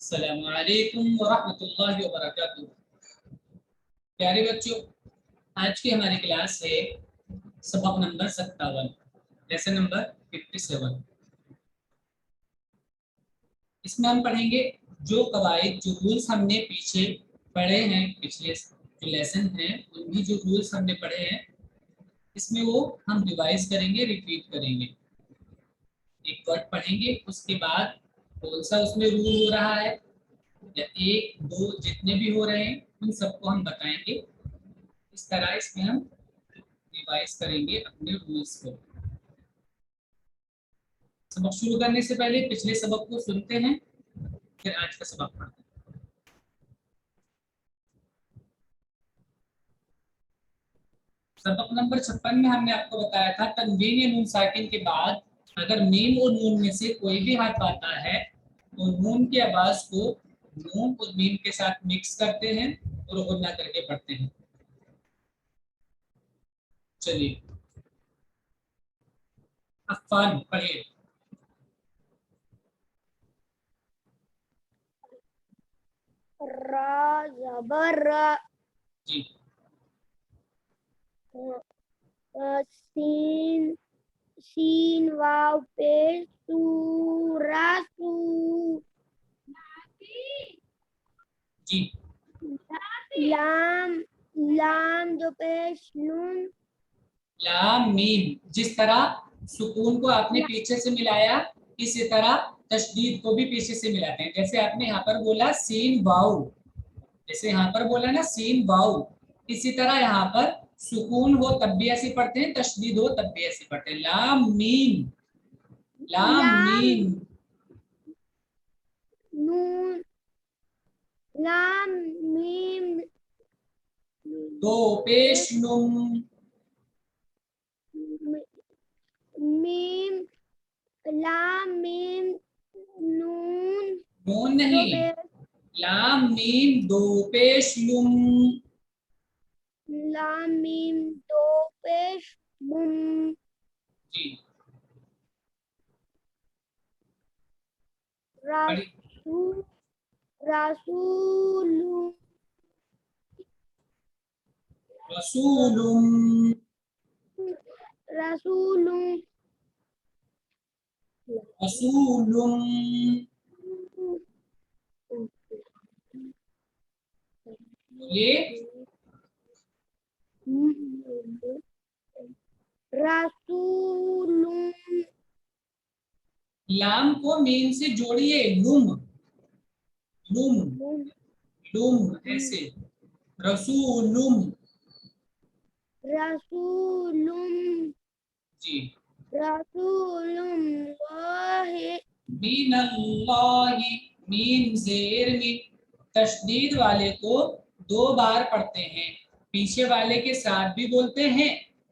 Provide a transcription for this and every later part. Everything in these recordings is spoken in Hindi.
अस्सलामु अलैकुम वरहमतुल्लाहि वबरकातुहू। प्यारे बच्चों, आज की हमारी क्लास है सबक नंबर 57, लेसन नंबर 57। इसमें हम पढ़ेंगे जो कवायद, जो रूल्स हमने पीछे पढ़े हैं, पिछले जो लेसन हैं उनकी जो रूल्स हमने पढ़े हैं, इसमें वो हम रिवाइज करेंगे, रिपीट करेंगे। एक वर्ड पढ़ेंगे, उसके बाद कौन सा उसमें रूल हो रहा है या एक दो जितने भी हो रहे हैं उन सबको हम बताएंगे। इस तरह इसमें हम रिवाइज करेंगे अपने रूल्स को। सबक शुरू करने से पहले पिछले सबक को सुनते हैं, फिर आज का सबक पढ़ते हैं। सबक नंबर 56 में हमने आपको बताया था तनवीन या नून साकिन के बाद अगर मीम और नून में से कोई भी हर्फ आता है तो नून की आवाज को नून और मीम के साथ मिक्स करते हैं और गुन्ना करके पढ़ते हैं। चलिए अफ़ान पढ़िए। रा ज़बर रा, जी सीन शीन वाव पेश सू रासू, जी लाम लाम जो पेश नून, लाम मीम। जिस तरह सुकून को आपने पीछे से मिलाया, इसी तरह तशदीद को भी पीछे से मिलाते हैं। जैसे आपने यहाँ पर बोला सीन वाउ, जैसे यहाँ पर बोला ना सीन वाउ, इसी तरह यहाँ पर सुकून हो तब भी ऐसे पढ़ते हैं, तशदीद हो तब भी ऐसे पढ़ते हैं। लाम मीम, लाम लाम मीम, नून, लाम मीम दो पेश नुम, मीम, लाम मीम नून नून दो नहीं, पेश, लाम मीम दो पेश लुम। लाम मीम दो पेश मुम, जी बड़ी रासू रासूलु रसूलुम, रसूलु रसूलुम। बोलिए रसूलु लाम को मीम से जोड़िए, लुम, लुम, लुम ऐसे, रसूलुम। रसूलुम जी रसूलुम मीनल्लाहि, मीम जेर में तशदीद वाले को दो बार पढ़ते हैं, पीछे वाले के साथ भी बोलते हैं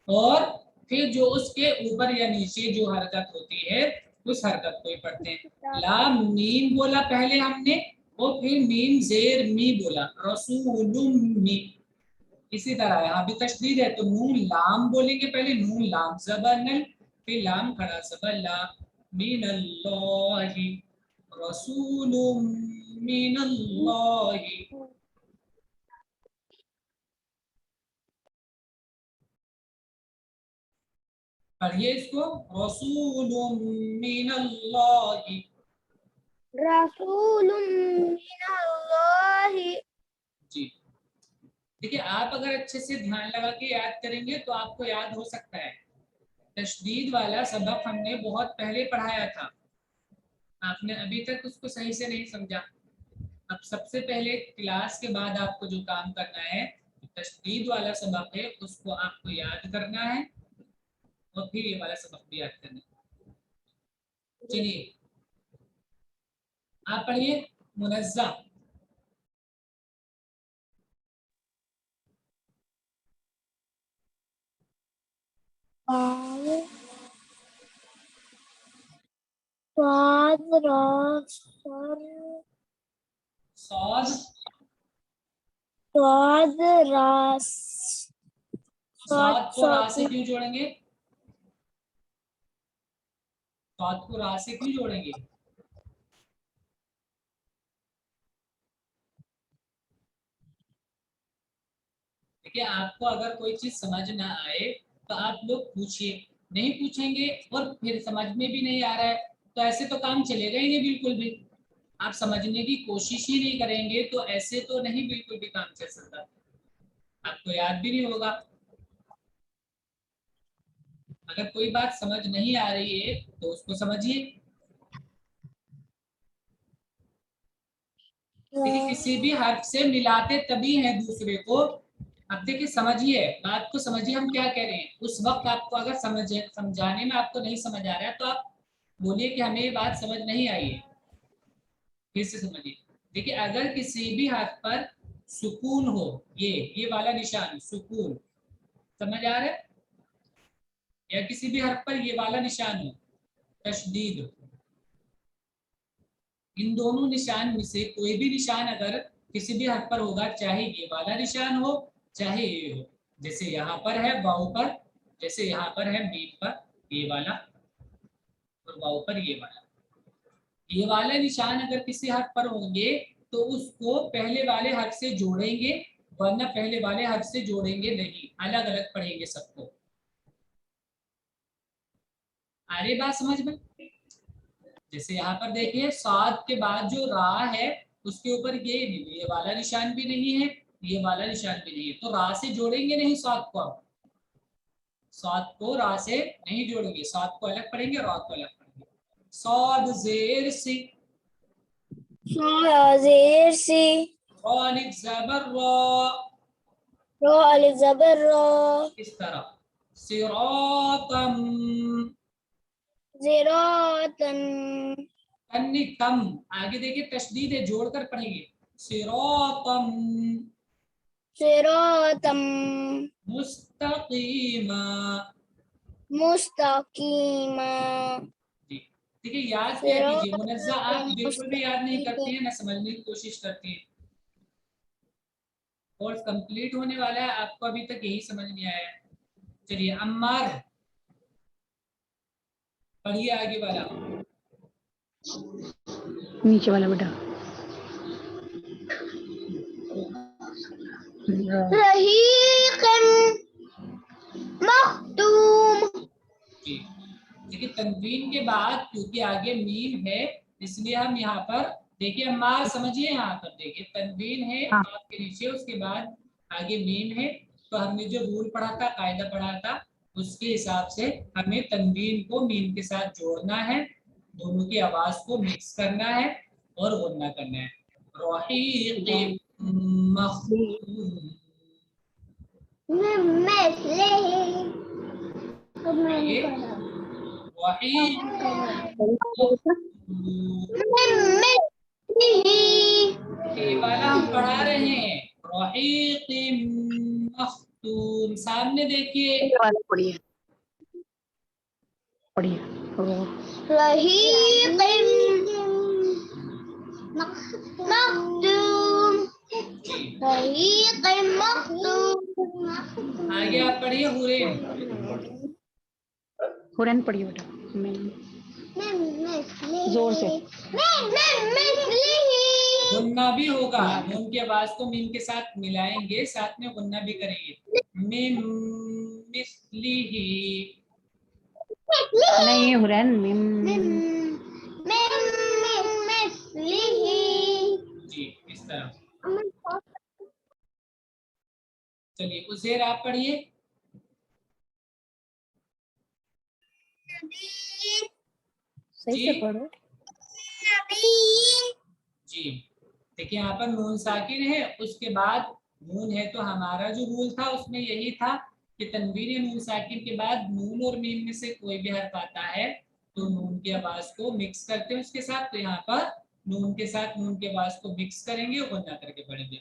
और फिर जो उसके ऊपर या नीचे जो हरकत होती है उस हरकत को ही पढ़ते हैं। लाम मीम बोला पहले हमने और फिर मीम जेर मी बोला, रसूलुम मी। इसी तरह यहाँ भी तशदीद है तो नून लाम बोलेंगे पहले, नून लाम ज़बर, फिर लाम खड़ा ज़बर ला, मिनल्लाहि, रसूलुम मिनल्लाहि। पढ़िए इसको, रसूलुम मिनल्लाहि। रसूलुम मिनल्लाहि। जी देखिए, आप अगर अच्छे से ध्यान लगा के याद करेंगे तो आपको याद हो सकता है। तशदीद वाला सबक हमने बहुत पहले पढ़ाया था, आपने अभी तक उसको सही से नहीं समझा। अब सबसे पहले क्लास के बाद आपको जो काम करना है, तशदीद वाला सबक है उसको आपको याद करना है और फिर ये वाला सबक भी याद करना है। चलिए आप पढ़िए मुनज़्ज़म। स्वाद सौद, स्वाद रास स्वाद सौद को रा से क्यों जोड़ेंगे? सौद को रा से क्यों जोड़ेंगे? देखिए आपको अगर कोई चीज समझ ना आए तो आप लोग पूछिए, नहीं पूछेंगे और फिर समझ में भी नहीं आ रहा है तो ऐसे तो काम चलेगा ही नहीं बिल्कुल भी। आप समझने की कोशिश ही नहीं करेंगे तो ऐसे तो नहीं बिल्कुल भी काम चल सकता, आपको याद भी नहीं होगा। अगर कोई बात समझ नहीं आ रही है तो उसको समझिए। देखिए किसी भी हर्फ से मिलाते तभी हैं दूसरे को। अब देखिए समझिए, बात को समझिए हम क्या कह रहे हैं। उस वक्त आपको अगर समझाने में आपको नहीं समझ आ रहा है तो आप बोलिए कि हमें ये बात समझ नहीं आई है, फिर से समझिए। देखिए अगर किसी भी हर्फ पर सुकून हो, ये वाला निशान सुकून, समझ आ रहा है, या किसी भी हर्फ पर ये वाला निशान हो तशदीद, इन दोनों निशान में से कोई भी निशान अगर किसी भी हर्फ पर होगा, चाहे ये वाला निशान हो चाहे ये हो, जैसे यहाँ पर है वाव पर, जैसे यहाँ पर है मीम पर ये वाला, और वाव पर ये वाला निशान अगर किसी हर्फ पर होंगे तो उसको पहले वाले हर्फ से जोड़ेंगे, वरना पहले वाले हर्फ से जोड़ेंगे नहीं, अलग अलग पढ़ेंगे सबको। आ रही बात समझ में? जैसे यहाँ पर देखिए साद के बाद जो रा है उसके ऊपर ये वाला निशान भी नहीं है, ये वाला निशान भी नहीं है, तो रा से जोड़ेंगे नहीं साद को। आप साद को रा से नहीं जोड़ेंगे, साद को अलग पढ़ेंगे, रा को अलग पढ़ेंगे। साद जेर सी, जेर सी, अलिफ ज़बर रा, रो अलिफ ज़बर रो, इस तरह सिरातम, ज़िरातन, तन्नी तम, आगे देखिए तशदीद है जोड़कर पढ़ेंगे, सिरातम सिरातम, मुस्तकीमा। मुस्तकीमा, जी ठीक है, याद क्या कीजिए, मुनज़्ज़ा आप सिरातम बिल्कुल भी याद नहीं मुस्तकीम। करती हैं ना समझने की कोशिश करती हैं। कोर्स कंप्लीट होने वाला है, आपको अभी तक यही समझ नहीं आया है। चलिए अम्मार पढ़िए आगे वाला। नीचे वाला बेटा। रहीक़न मख्तूम। जी देखिए तनवीन के बाद क्योंकि आगे मीम है इसलिए हम यहाँ पर देखिए अम्मार समझिए, यहाँ पर देखिए तनवीन है हाँ। आपके नीचे, उसके बाद आगे मीम है, तो हमने जो रूल पढ़ा था, कायदा पढ़ा था, उसके हिसाब से हमें तनवीन को मीम के साथ जोड़ना है, दोनों की आवाज को मिक्स करना है और गुन्ना करना है। रहीक़ मख्तूम, आगे रहीक़ ये वाला हम पढ़ा रहे हैं, रहीक़ मख्तूम। सामने देखिए, ये वाला पढ़िए पढ़िए। रहीक़ मख्तूम, जी रहीक़ मख्तूम। आगे आप पढ़िए हुरैन। हुरैन पढ़िए बेटा। जोर से। गुन्ना भी होगा, नून की आवाज को मीम के साथ मिलाएंगे, साथ में गुन्ना भी करेंगे। मिन मिस्लिही, नहीं हुरैन मिम। जी इस तरह। चलिए उज़ैर आप पढ़िए। सही जी से पढ़ो। जी देखिए यहाँ पर नून साकिन है, उसके बाद नून है, तो हमारा जो रूल था उसमें यही था कि तनवीन या नून साकिन के बाद नून और मीम में से कोई भी हर्फ आता है तो नून की आवाज को मिक्स करते हैं उसके साथ, तो यहाँ पर नून के साथ नून की आवाज को मिक्स करेंगे और गुन्ना करके पढ़ेंगे।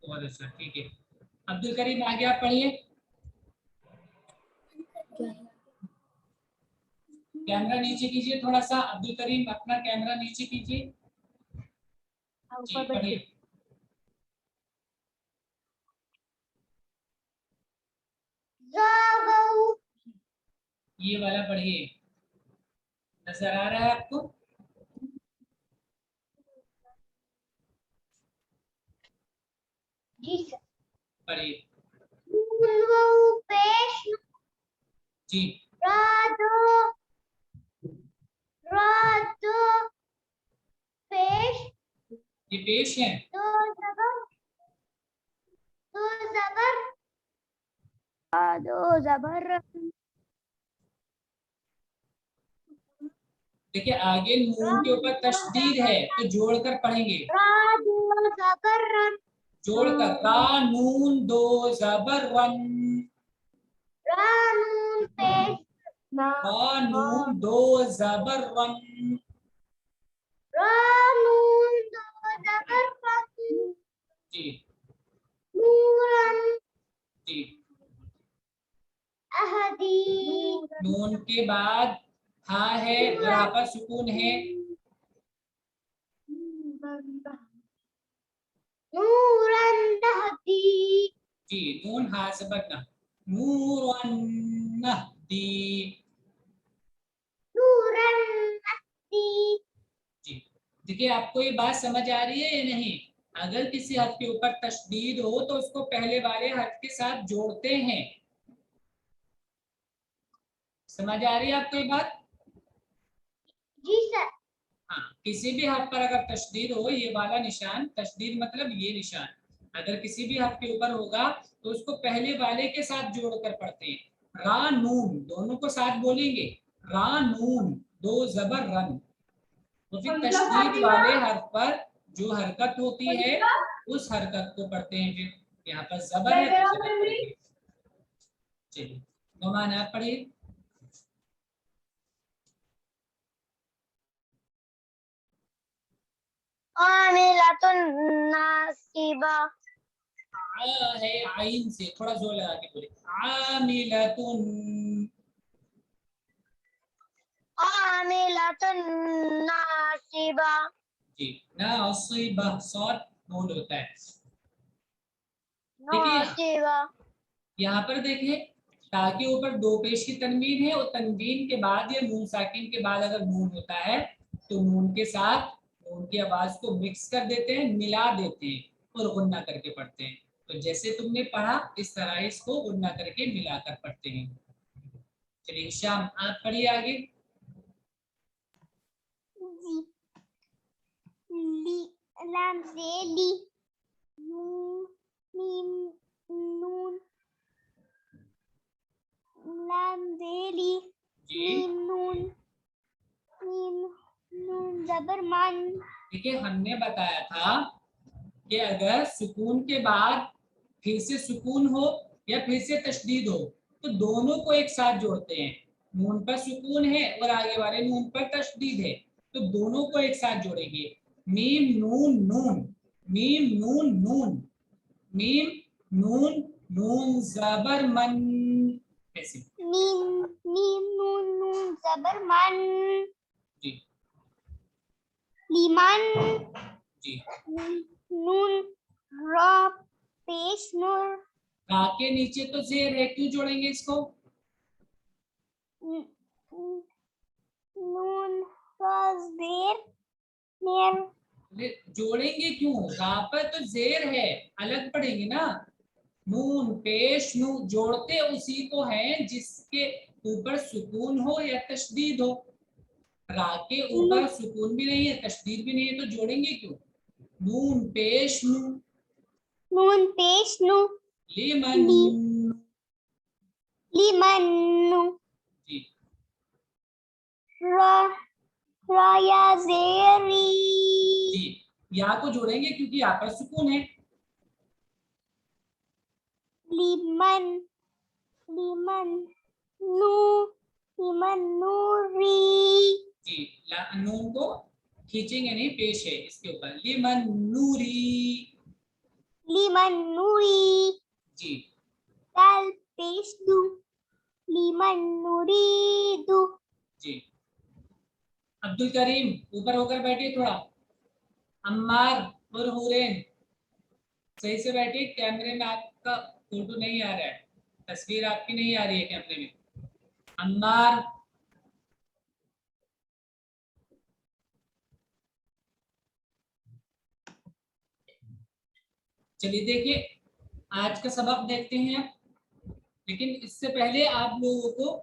बहुत अच्छा, ठीक है। अब्दुल करीम आगे आप पढ़िए। कैमरा नीचे कीजिए थोड़ा सा, अब्दुल करीम अपना कैमरा नीचे कीजिए। जी पढ़िए। ये वाला पढ़िए, नजर आ रहा है आपको? जी सर। पढ़िए। जी रादो रादो पेश ये पेश है। दो जबर दो जबर देखिए आगे नून के ऊपर तशदीद है तो जोड़कर पढ़ेंगे, दो जबर जोड़कर रा नून दो जबर रन, रानून पेश रा नून दो जबर रन, रानून दो जबर फन जी नूरन जी। अहदी नून के बाद हा है, यहाँ पर सुकून है, नूरन तहदी जी नून हा से बदना, नूरन नहदी, नूरन अहदी जी। देखिए आपको ये बात समझ आ रही है या नहीं? अगर किसी हर्फ के ऊपर तशदीद हो तो उसको पहले वाले हर्फ के साथ जोड़ते हैं। समझ आ रही है आपको ये बात? जी सर हाँ, किसी भी हर्फ पर अगर तशदीद हो, ये वाला निशान, तशदीद मतलब ये निशान, अगर किसी भी हर्फ के ऊपर होगा तो उसको पहले वाले के साथ जोड़कर पढ़ते हैं। रा नून दोनों को साथ बोलेंगे, रा नून दो जबर रन। तो फिर तशदीद वाले हर्फ पर जो हरकत होती है उस हरकत को पढ़ते हैं। फिर यहाँ पर जबर है तो जबर पढ़ेंगे। चलिए नोमान आप पढ़िए। आमिलतुन नासिबा आ है आइन से थोड़ा जोर लगा के बोले, आमिलतुन, आमिलतुन नासिबा जी नासिबा सॉट बोल होता है। देखिए नासिबा यहाँ पर देखिए ता के ऊपर दो पेश की तनवीन है और तनवीन के बाद या नून साकिन के बाद अगर नून होता है तो नून के साथ नून की आवाज को मिक्स कर देते हैं, मिला देते हैं और गुन्ना करके पढ़ते हैं। तो जैसे तुमने पढ़ा इस तरह इसको गुन्ना करके मिलाकर पढ़ते हैं। चलिए शाम आप पढ़िए आगे। ली लाम से ली नून मीम नून लाम से ली जी मीम नून जबर मान देखिए हमने बताया था कि अगर सुकून के बाद फिर से सुकून हो या फिर से तशदीद हो तो दोनों को एक साथ जोड़ते हैं। नून पर सुकून है और आगे वाले नून पर तशदीद है तो दोनों को एक साथ जोड़ेंगे। मीम नून नून, मीम नून नून, मीम नून नून जबर मन, ऐसे। मीम नून नून जबर मान जी लीमान जी। नून रा पेश नूर रा के नीचे तो जेर है, क्यों जोड़ेंगे इसको? नून राज़ेर नेर जोड़ेंगे क्यों? रा पर तो जेर है, अलग पढ़ेंगे ना। नून पेश नू जोड़ते उसी को हैं जिसके ऊपर सुकून हो या तशदीद हो। रा के ऊपर सुकून भी नहीं है तशदीद भी नहीं है तो जोड़ेंगे क्यों? नून पेश नू, नून पेश नू लिमन, लिमन्नु जी रा राया जेरी जी। या को जोड़ेंगे क्योंकि यहाँ पर सुकून है। लिमन लिमन नू लिमन नूरी जी नून को खींचेंगे नहीं, पेश है इसके ऊपर, लिमन नूरी, लिमन नूरी जी दाल पेश दू लिमन नूरी दू जी। अब्दुल करीम ऊपर होकर बैठिए थोड़ा। अम्मार और हुरैन सही से बैठिए। कैमरे में आपका फोटो नहीं आ रहा है, तस्वीर आपकी नहीं आ रही है कैमरे में। अम्मार, चलिए देखिए आज का सबक देखते हैं। लेकिन इससे पहले आप लोगों को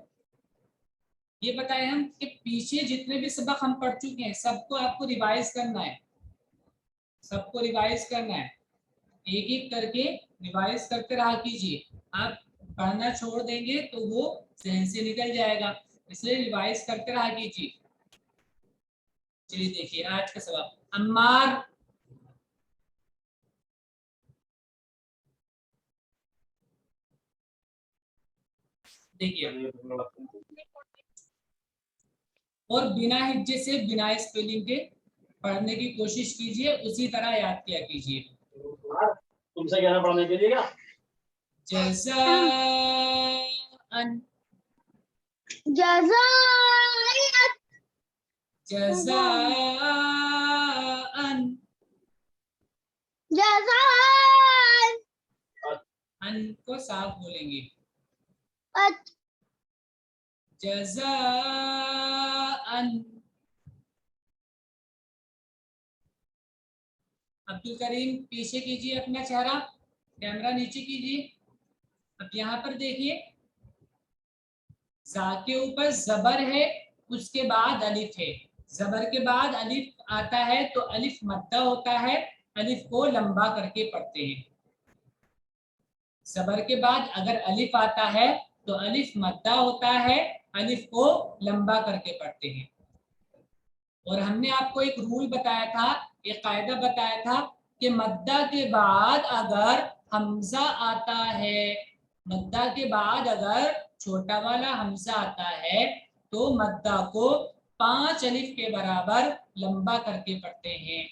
ये बताए हम कि पीछे जितने भी सबक हम पढ़ चुके हैं सबको आपको रिवाइज करना है, सबको रिवाइज करना है, एक एक करके रिवाइज करते रहा कीजिए। आप पढ़ना छोड़ देंगे तो वो जहन से निकल जाएगा, इसलिए रिवाइज करते रहा कीजिए। चलिए देखिए आज का सवाल, अम्मार देखिए, और बिना हिज्जे से बिना स्पेलिंग के पढ़ने की कोशिश कीजिए, उसी तरह याद किया कीजिए। तुमसे कहना पढ़ने के लिए क्या? जज़ाअन जज़ायत जज़ाअन, जज़ायत अन को साफ बोलेंगे, अत जज़ाअन। अब्दुल करीम पीछे कीजिए अपना चेहरा, कैमरा नीचे कीजिए। अब यहाँ पर देखिए, जा के ऊपर जबर है, उसके बाद अलिफ है, जबर के बाद अलिफ आता है तो अलिफ मद्दा होता है, अलिफ को लंबा करके पढ़ते हैं। जबर के बाद अगर अलिफ आता है तो अलिफ मद्दा होता है, अलिफ को लंबा करके पढ़ते हैं। और हमने आपको एक रूल बताया था, एक कायदा बताया था कि मद्दा के बाद अगर हमजा आता है, मद्दा के बाद अगर छोटा वाला हमजा आता है तो मद्दा को 5 अलिफ के बराबर लंबा करके पढ़ते हैं।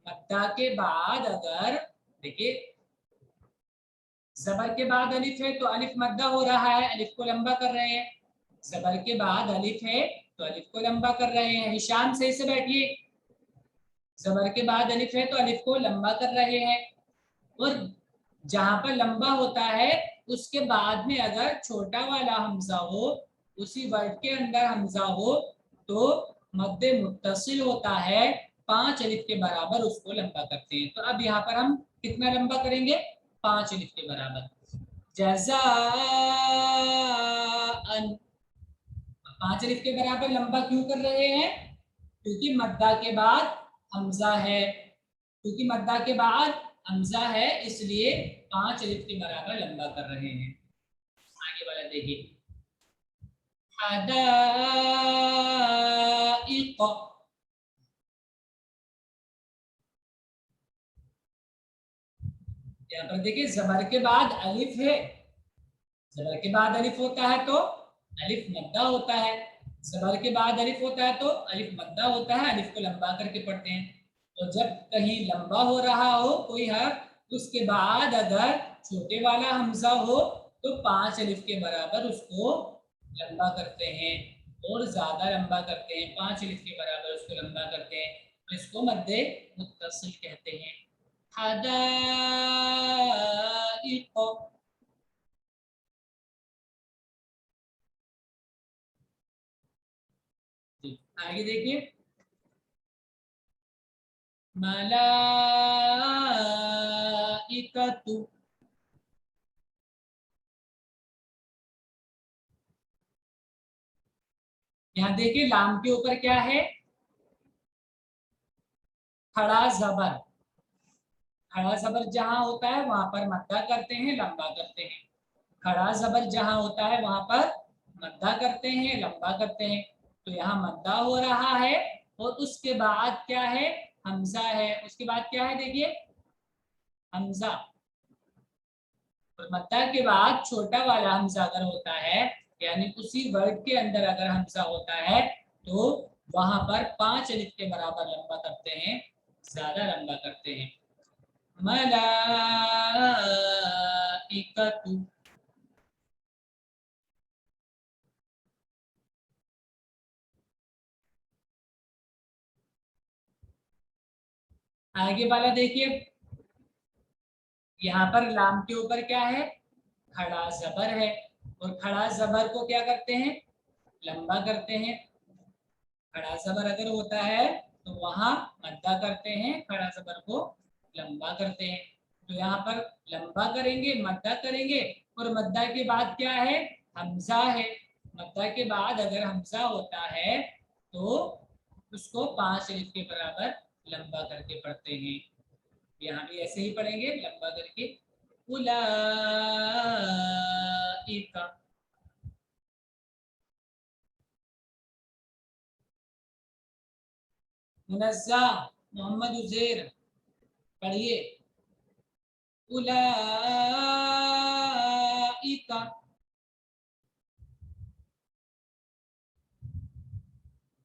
मद्दा के बाद अगर देखिए, जबर के बाद अलिफ है तो अलिफ मद्दा हो रहा है, अलिफ को लंबा कर रहे हैं। जबर के बाद अलिफ है तो अलिफ को लंबा कर रहे हैं। हिशाम सही से बैठिए, जबर के बाद अलिफ है तो अलिफ को लंबा कर रहे हैं। और जहां पर लंबा होता है उसके बाद में अगर छोटा वाला हमजा हो, उसी वर्ड के अंदर हमजा हो, तो मद्दे मुत्तसिल होता है, 5 अलिफ के बराबर उसको लंबा करते हैं। तो अब यहाँ पर हम कितना लंबा करेंगे, 5 अलिफ के बराबर। जज़ाअन, 5 अलिफ के बराबर लंबा क्यों कर रहे हैं, क्योंकि मद्दा के बाद हमजा है, क्योंकि मद्दा के बाद हमजा है इसलिए 5 अलिफ के बराबर लंबा कर रहे हैं। आगे वाला देखिए, हदाइक, यहाँ पर देखिए जबर के बाद अलिफ है, जबर के बाद अलिफ होता है तो अलिफ मद्दा होता है, जबर के बाद अलिफ होता है तो अलिफ मद्दा होता है, अलिफ को लंबा करके पढ़ते हैं। तो जब कहीं लंबा हो रहा हो कोई हर्फ, उसके बाद अगर छोटे वाला हमजा हो तो 5 अलिफ के बराबर उसको लंबा करते हैं, और ज्यादा लंबा करते हैं, 5 अलिफ के बराबर उसको लंबा करते हैं, तो इसको मद्दे मुत्तसिल कहते हैं। हदाइक, आगे देखिए, मलाइकतु, यहाँ देखिए लाम के ऊपर क्या है, खड़ा जबर। खड़ा जबर जहां होता है वहां पर मद्दा करते हैं, लंबा करते हैं। खड़ा जबर जहां होता है वहां पर मद्दा करते हैं, लंबा करते हैं। तो यहाँ मद्दा हो रहा है और उसके बाद क्या है, हमजा है, उसके बाद क्या है देखिए, हमजा। और मद्दा के बाद छोटा वाला हमजा अगर होता है, यानी उसी वर्ड के अंदर अगर हमजा होता है तो वहां पर 5 अलिफ के बराबर लंबा करते हैं, ज्यादा लंबा करते हैं। मलाइकतु, आगे वाला देखिए, यहाँ पर लाम के ऊपर क्या है, खड़ा जबर है, और खड़ा जबर को क्या करते हैं, लंबा करते हैं। खड़ा जबर अगर होता है तो वहां मद्दा करते हैं, खड़ा जबर को लंबा करते हैं। तो यहाँ पर लंबा करेंगे, मद्दा करेंगे, और मद्दा के बाद क्या है, हमजा है। मद्दा के बाद अगर हमजा होता है तो उसको 5 अलिफ के बराबर लंबा करके पढ़ते हैं। यहाँ भी ऐसे ही पढ़ेंगे लंबा करके, उलाइका। मुनज़्ज़ा मोहम्मद उज़ैर पढ़िए, उलाइका।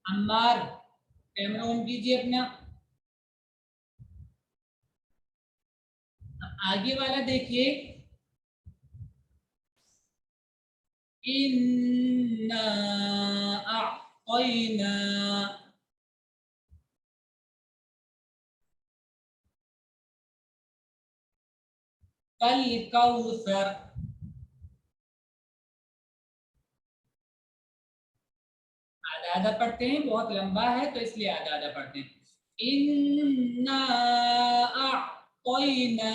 अम्मार कैमरा ऑन कीजिए अपना। आगे वाला देखिए, इन्ना अअतैना, कल कौसर। आधा आधा पढ़ते हैं, बहुत लंबा है तो इसलिए आधा आधा पढ़ते हैं। इन्ना अअतैना,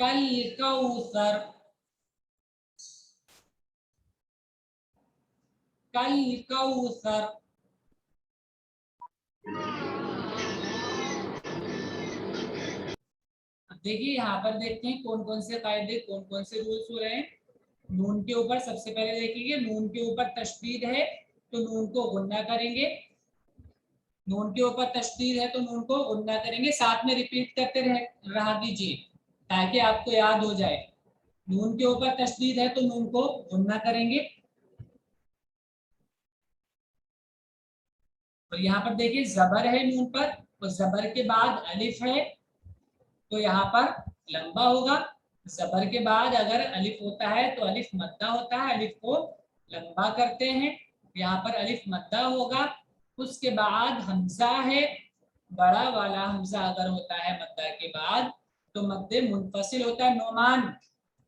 कल कौसर, कल कौसर। अब देखिए यहाँ पर देखते हैं कौन कौन से कायदे, कौन कौन से रूल्स हो रहे हैं। नून के ऊपर सबसे पहले देखेंगे, नून के ऊपर तशदीद है तो नून को गुन्ना करेंगे। नून के ऊपर तशदीद है तो नून को गुन्ना करेंगे, साथ में रिपीट करते रहा कीजिए ताकि आपको याद हो जाए। नून के ऊपर तशदीद है तो नून को गुन्ना करेंगे। और यहाँ पर देखिए जबर है नून पर, तो जबर के बाद अलिफ है तो यहाँ पर लंबा होगा। जबर के बाद अगर अलिफ होता है तो अलिफ मद्दा होता है, अलिफ को लंबा करते हैं, यहाँ पर अलिफ मद्दा होगा। उसके बाद हमजा है, बड़ा वाला हमजा अगर होता है मद्दा के बाद तो मद्दे मुनफसिल होता है। नोमान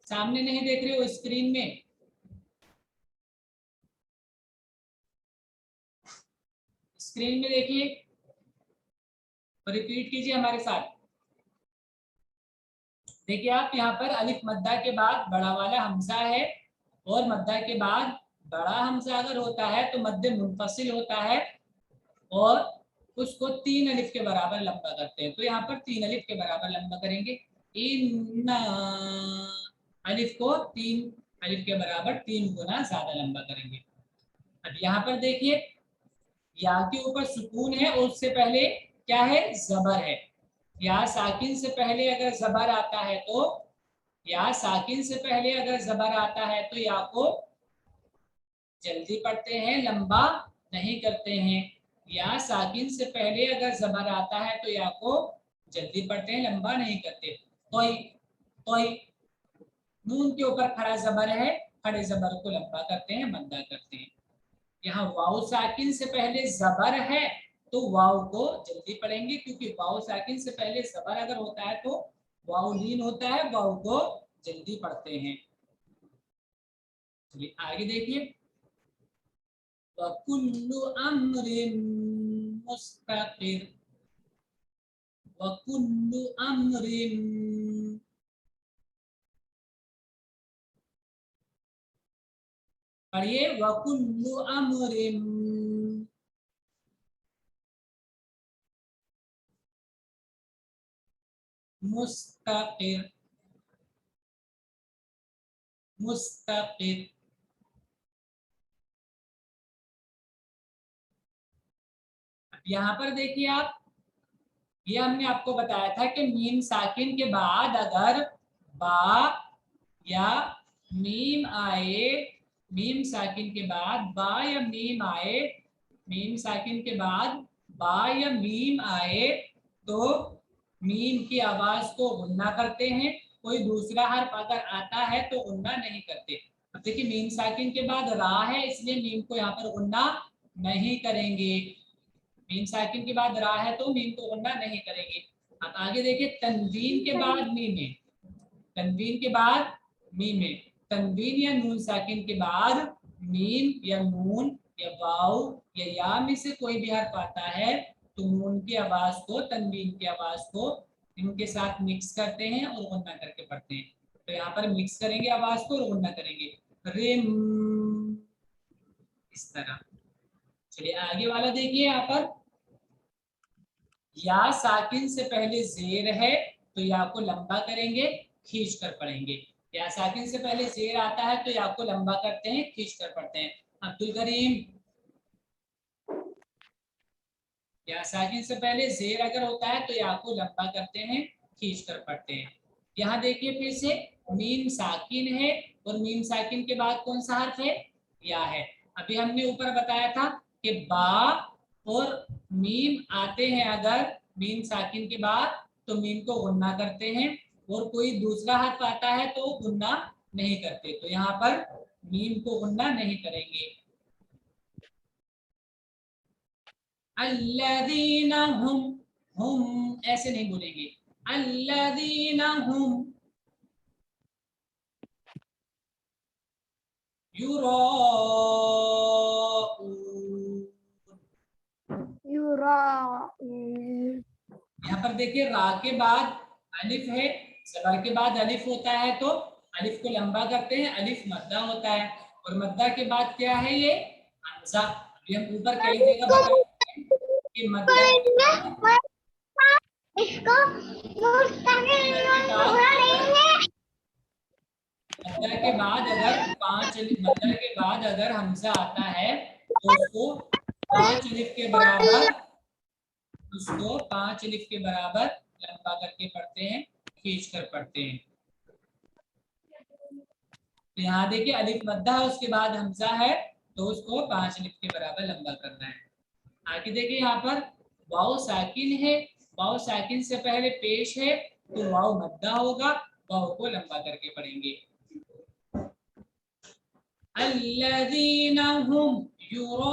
सामने नहीं देख रहे हो स्क्रीन में, स्क्रीन में देखिए, रिपीट कीजिए हमारे साथ। देखिए आप यहाँ पर अलिफ मद्दा के बाद बड़ा वाला हमजा है और मद्दा के बाद बड़ा हमजा अगर होता है तो मद्दे मुनफसिल होता है और उसको 3 अलिफ के बराबर लंबा करते हैं। तो यहाँ पर 3 अलिफ के बराबर लंबा करेंगे। इन्ना, अलिफ को 3 अलिफ के बराबर 3 गुना ज्यादा लंबा करेंगे। अब यहाँ पर देखिए या के ऊपर सुकून है और उससे पहले क्या है, जबर है। या साकिन से पहले अगर जबर आता है तो, या साकिन से पहले अगर जबर आता है तो या को जल्दी पढ़ते हैं, लंबा नहीं करते हैं। या साकिन से पहले अगर जबर आता है तो या को जल्दी पढ़ते हैं, लंबा नहीं करते। तोई, तोई नून के ऊपर खड़ा जबर है, खड़े जबर को लंबा करते हैं, मद्दा करते हैं। यहाँ वाव साकिन से पहले जबर है तो वाव को जल्दी पढ़ेंगे, क्योंकि वाव साकिन से पहले जबर अगर होता है तो वाव लीन होता है, वाव को जल्दी पढ़ते हैं। चलिए आगे देखिए, वकुल्लु अम्रिन मुस्तक़िर, वकुल्लु अम्रिन, पढ़िए, वकुल्लु अम्रिन मुस्तक़िर, मुस्तक़िर। यहाँ पर देखिए आप, ये हमने आपको बताया था कि मीम साकिन के बाद अगर बा या मीम आए, मीम साकिन के बाद बा या मीम आए, मीम साकिन के बाद बा या मीम आए तो मीम की आवाज को गुन्ना करते हैं। कोई दूसरा हर्फ अगर आता है तो गुन्ना नहीं करते। अब देखिए मीम साकिन के बाद रा है इसलिए मीम को यहाँ पर गुन्ना नहीं करेंगे। मीम साकिन के बाद रा है तो मीम को गुन्ना नहीं करेंगे। अब आगे देखिए, तनवीन के बाद मीम है, तनवीन के बाद मीम है। तनवीन या नून साकिन के बाद मीम या नून या वाव या या में से कोई भी हर्फ आता है तो नून की आवाज को, तनवीन की आवाज को इनके साथ मिक्स करते हैं और गुन्ना करके पढ़ते हैं। तो यहाँ पर मिक्स करेंगे आवाज को और गुन्ना करेंगे, रिम, इस तरह। चलिए आगे वाला देखिए, यहाँ पर या साकिन से पहले जेर है तो या को लंबा करेंगे, खींच कर पढ़ेंगे। या साकिन से पहले जेर आता है तो या को लंबा करते हैं, खींच कर पढ़ते हैं। अब्दुल करीम, या साकिन से पहले जेर अगर होता है तो या को लंबा करते हैं, खींच कर पढ़ते हैं। यहाँ देखिए फिर से मीम साकिन है और मीम साकिन के बाद कौन सा हर्फ है, या है। अभी हमने ऊपर बताया था कि बा और मीम आते हैं अगर मीम साकिन के बाद तो मीम को गुन्ना करते हैं, और कोई दूसरा हर्फ आता है तो गुन्ना नहीं करते। तो यहाँ पर मीम को गुन्ना नहीं करेंगे। अल्लज़ीना हुम ऐसे नहीं बोलेंगे, अल्लज़ीना हुम युराऊन। यहाँ पर देखिए रा के बाद अलिफ है, ज़बर के बाद अलिफ होता है तो अलिफ को लंबा करते हैं, अलिफ मद्दा होता है, और मद्दा के बाद क्या है ये हमजा। अभी हम ऊपर कई जगह बताए कि मद्दा के बाद इसको मद्दा के बाद अगर मद्दा के बाद अगर हमजा आता है तो उसको 5 अलिफ के बराबर, उसको 5 अलिफ के बराबर लंबा करके पढ़ते हैं, खींच कर पढ़ते हैं। तो यहाँ देखिए अलिफ मद्दा है, उसके बाद हमजा है तो उसको 5 अलिफ के बराबर लंबा करना है। आगे देखिए यहाँ पर वाव साकिन है, वाव साकिन से पहले पेश है तो वाव मद्दा होगा, वाव को लंबा करके पढ़ेंगे। अल्लज़ीना हुम युराऊन,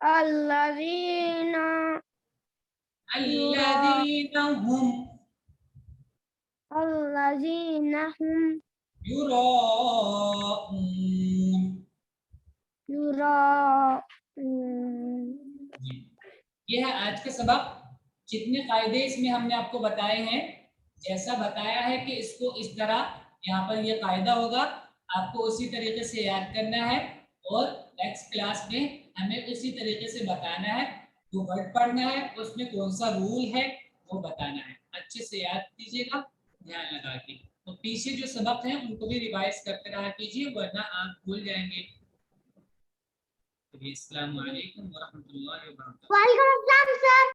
अल्लज़ीना अल्लज़ीना हुम अल्लज़ीना हुम युराऊन। युराऊन। ये है आज का सबक। जितने कायदे इसमें हमने आपको बताए हैं, जैसा बताया है कि इसको इस तरह यहाँ पर ये कायदा होगा, आपको उसी तरीके से याद करना है, और नेक्स्ट क्लास में हमें उसी तरीके से बताना है, वो वर्ड पढ़ना है, उसमें कौन सा रूल है वो बताना है। अच्छे से याद कीजिएगा, ध्यान लगा के। तो पीछे जो सबक हैं उनको भी रिवाइज करते रहा कीजिए, वरना आप भूल जाएंगे। अस्सलाम वालेकुम व रहमतुल्लाहि व बरकातहू। वालेकुम अस्सलाम सर।